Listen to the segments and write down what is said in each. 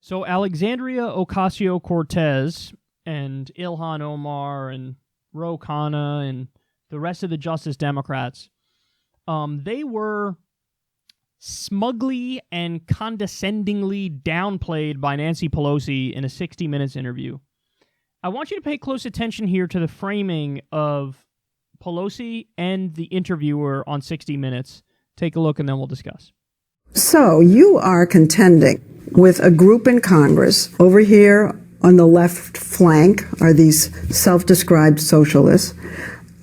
So Alexandria Ocasio-Cortez and Ilhan Omar and Ro Khanna and the rest of the Justice Democrats, they were smugly and condescendingly downplayed by Nancy Pelosi in a 60 Minutes interview. I want you to pay close attention here to the framing of Pelosi and the interviewer on 60 Minutes. Take a look and then we'll discuss. So you are contending with a group in Congress. Over here on the left flank are these self-described socialists.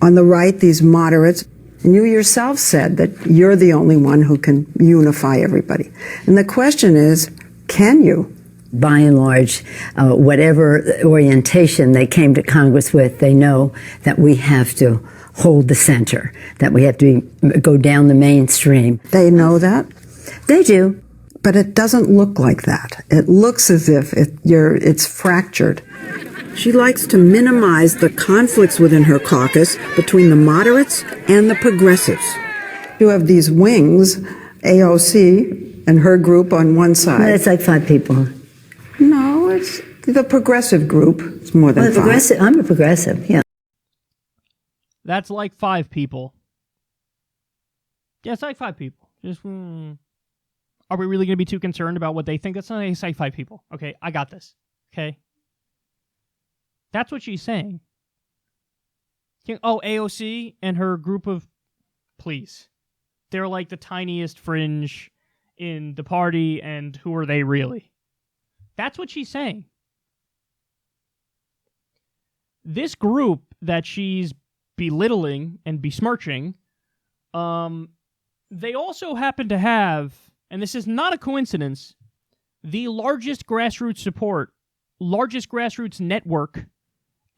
On the right, these moderates. And you yourself said that you're the only one who can unify everybody. And the question is, can you? By and large, whatever orientation they came to Congress with, they know that we have to hold the center, that we have to go down the mainstream. They know that? They do. But it doesn't look like that. It looks as if it's fractured. She likes to minimize the conflicts within her caucus between the moderates and the progressives. You have these wings, AOC and her group on one side. It's like 5 people. No, it's the progressive group. It's more than 5. I'm a progressive, yeah. That's like 5 people. Yeah, it's like 5 people. Just, are we really going to be too concerned about what they think? That's not like 5 people. Okay, I got this. Okay? That's what she's saying. Oh, AOC and her group of... Please. They're like the tiniest fringe in the party, and who are they really? That's what she's saying. This group that she's belittling and besmirching, they also happen to have, and this is not a coincidence, the largest grassroots support, largest grassroots network,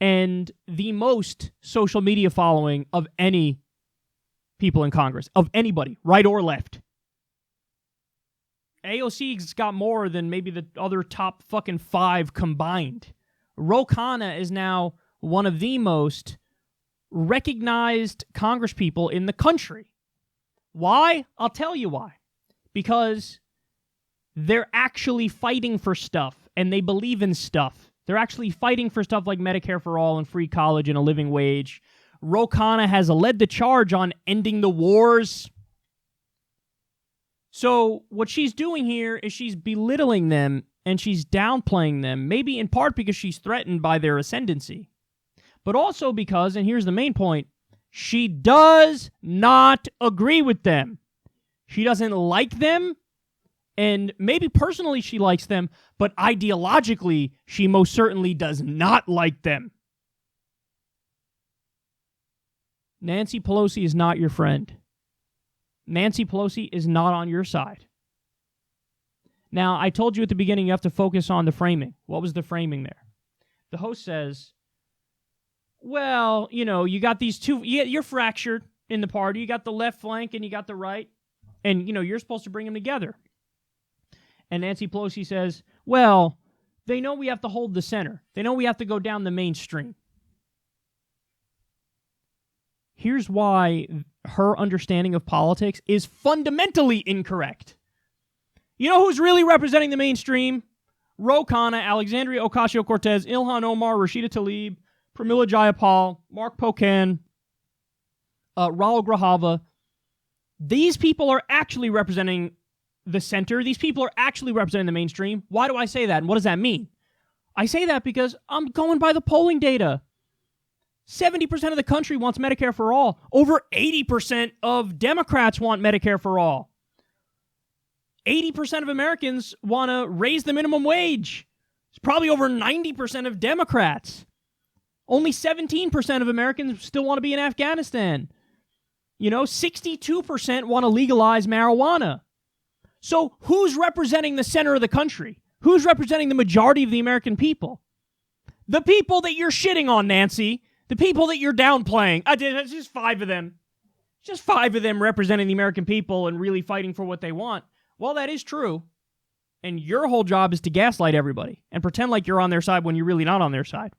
and the most social media following of any people in Congress, of anybody, right or left. AOC's got more than maybe the other top fucking 5 combined. Ro Khanna is now one of the most recognized congresspeople in the country. Why? I'll tell you why. Because they're actually fighting for stuff, and they believe in stuff. They're actually fighting for stuff like Medicare for all and free college and a living wage. Ro Khanna has led the charge on ending the wars. So what she's doing here is she's belittling them and she's downplaying them, maybe in part because she's threatened by their ascendancy, but also because, and here's the main point, she does not agree with them. She doesn't like them, and maybe personally she likes them, but ideologically she most certainly does not like them. Nancy Pelosi is not your friend. Nancy Pelosi is not on your side. Now, I told you at the beginning you have to focus on the framing. What was the framing there? The host says, well, you got these two, you're fractured in the party. You got the left flank and you got the right, and, you're supposed to bring them together. And Nancy Pelosi says, well, they know we have to hold the center. They know we have to go down the mainstream. Here's why her understanding of politics is fundamentally incorrect. You know who's really representing the mainstream? Ro Khanna, Alexandria Ocasio-Cortez, Ilhan Omar, Rashida Tlaib, Pramila Jayapal, Mark Pocan, Raul Grajava. These people are actually representing the center. These people are actually representing the mainstream. Why do I say that, and what does that mean? I say that because I'm going by the polling data. 70% of the country wants Medicare for all. Over 80% of Democrats want Medicare for all. 80% of Americans want to raise the minimum wage. It's probably over 90% of Democrats. Only 17% of Americans still want to be in Afghanistan. 62% want to legalize marijuana. So who's representing the center of the country? Who's representing the majority of the American people? The people that you're shitting on, Nancy. The people that you're downplaying. It's just 5 of them. Just 5 of them representing the American people and really fighting for what they want. Well, that is true. And your whole job is to gaslight everybody and pretend like you're on their side when you're really not on their side.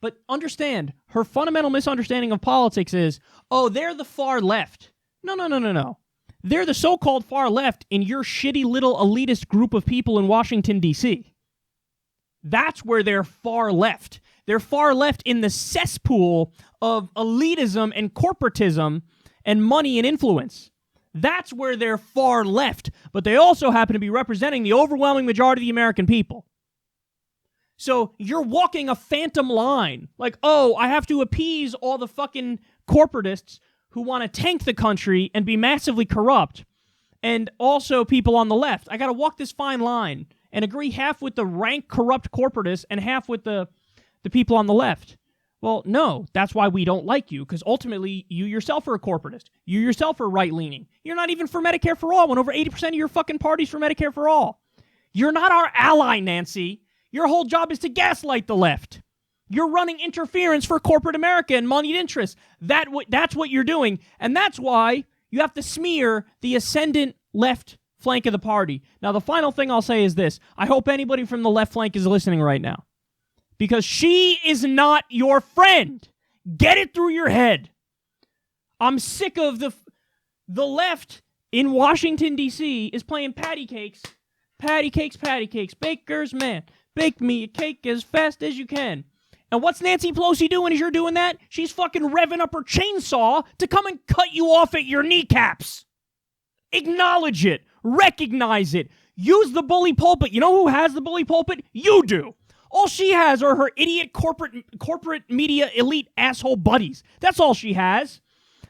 But understand, her fundamental misunderstanding of politics is, oh, they're the far left. No. They're the so-called far left in your shitty little elitist group of people in Washington, D.C. That's where they're far left. They're far left in the cesspool of elitism and corporatism and money and influence. That's where they're far left. But they also happen to be representing the overwhelming majority of the American people. So you're walking a phantom line. Like, oh, I have to appease all the fucking corporatists who want to tank the country and be massively corrupt. And also people on the left. I got to walk this fine line and agree half with the rank corrupt corporatists and half with the people on the left. Well, no, that's why we don't like you, because ultimately you yourself are a corporatist. You yourself are right-leaning. You're not even for Medicare for all when over 80% of your fucking party's for Medicare for all. You're not our ally, Nancy. Your whole job is to gaslight the left. You're running interference for corporate America and moneyed interests. That's what you're doing, and that's why you have to smear the ascendant left flank of the party. Now, the final thing I'll say is this. I hope anybody from the left flank is listening right now, because she is not your friend. Get it through your head. I'm sick of the left in Washington, D.C. is playing patty cakes. Patty cakes, patty cakes. Baker's man. Bake me a cake as fast as you can. And what's Nancy Pelosi doing as you're doing that? She's fucking revving up her chainsaw to come and cut you off at your kneecaps. Acknowledge it. Recognize it. Use the bully pulpit. You know who has the bully pulpit? You do. All she has are her idiot corporate media elite asshole buddies. That's all she has.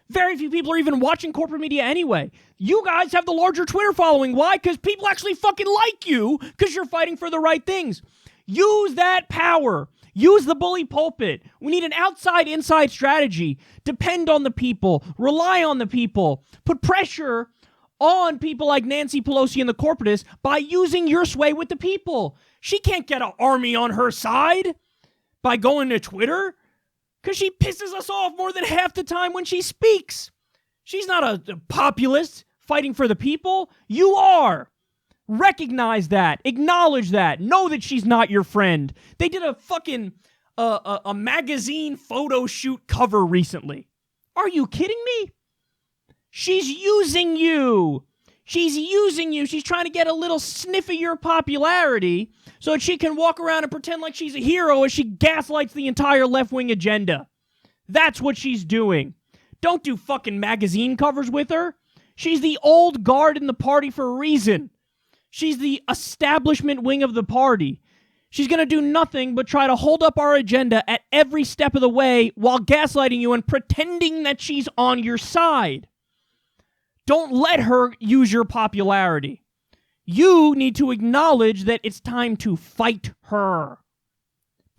Very few people are even watching corporate media anyway. You guys have the larger Twitter following. Why? Because people actually fucking like you because you're fighting for the right things. Use that power. Use the bully pulpit. We need an outside-inside strategy. Depend on the people. Rely on the people. Put pressure on people like Nancy Pelosi and the corporatists by using your sway with the people. She can't get an army on her side by going to Twitter because she pisses us off more than half the time when she speaks. She's not a populist fighting for the people. You are. Recognize that. Acknowledge that. Know that she's not your friend. They did a fucking a magazine photo shoot cover recently. Are you kidding me? She's using you. She's using you. She's trying to get a little sniff of your popularity so that she can walk around and pretend like she's a hero as she gaslights the entire left-wing agenda. That's what she's doing. Don't do fucking magazine covers with her. She's the old guard in the party for a reason. She's the establishment wing of the party. She's going to do nothing but try to hold up our agenda at every step of the way while gaslighting you and pretending that she's on your side. Don't let her use your popularity. You need to acknowledge that it's time to fight her.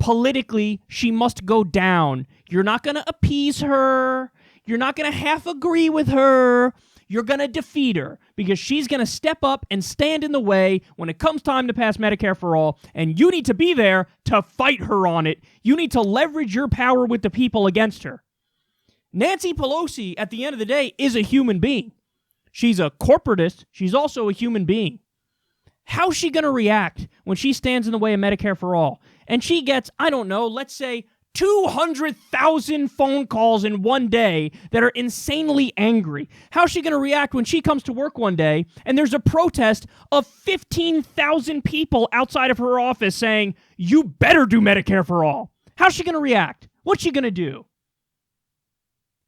Politically, she must go down. You're not going to appease her. You're not going to half agree with her. You're going to defeat her because she's going to step up and stand in the way when it comes time to pass Medicare for all, and you need to be there to fight her on it. You need to leverage your power with the people against her. Nancy Pelosi, at the end of the day, is a human being. She's a corporatist. She's also a human being. How's she going to react when she stands in the way of Medicare for all? And she gets, I don't know, let's say 200,000 phone calls in one day that are insanely angry. How's she going to react when she comes to work one day and there's a protest of 15,000 people outside of her office saying, you better do Medicare for all? How's she going to react? What's she going to do?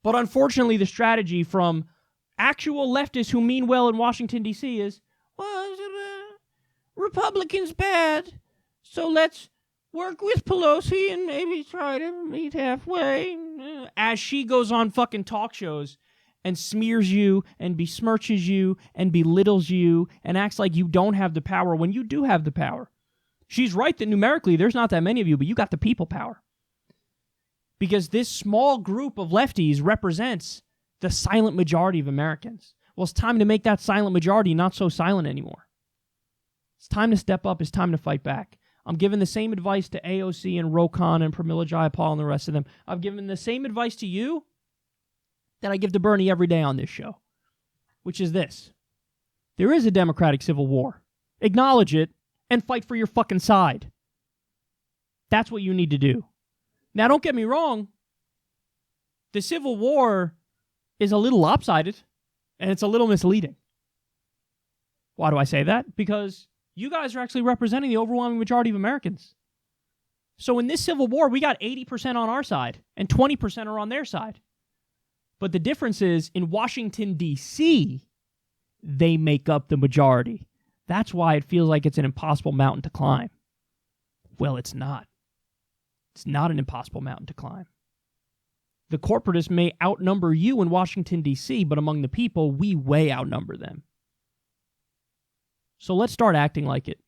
But unfortunately, the strategy from actual leftists who mean well in Washington, D.C. is, well, Republicans bad, so let's work with Pelosi and maybe try to meet halfway. As she goes on fucking talk shows and smears you and besmirches you and belittles you and acts like you don't have the power when you do have the power. She's right that numerically there's not that many of you, but you got the people power. Because this small group of lefties represents the silent majority of Americans. Well, it's time to make that silent majority not so silent anymore. It's time to step up. It's time to fight back. I'm giving the same advice to AOC and Rokan and Pramila Jayapal and the rest of them. I've given the same advice to you that I give to Bernie every day on this show, which is this. There is a democratic civil war. Acknowledge it and fight for your fucking side. That's what you need to do. Now, don't get me wrong. The Civil War is a little lopsided, and it's a little misleading. Why do I say that? Because you guys are actually representing the overwhelming majority of Americans. So in this civil war, we got 80% on our side and 20% are on their side. But the difference is in Washington, D.C., they make up the majority. That's why it feels like it's an impossible mountain to climb. Well, it's not. It's not an impossible mountain to climb. The corporatists may outnumber you in Washington, D.C., but among the people, we way outnumber them. So let's start acting like it.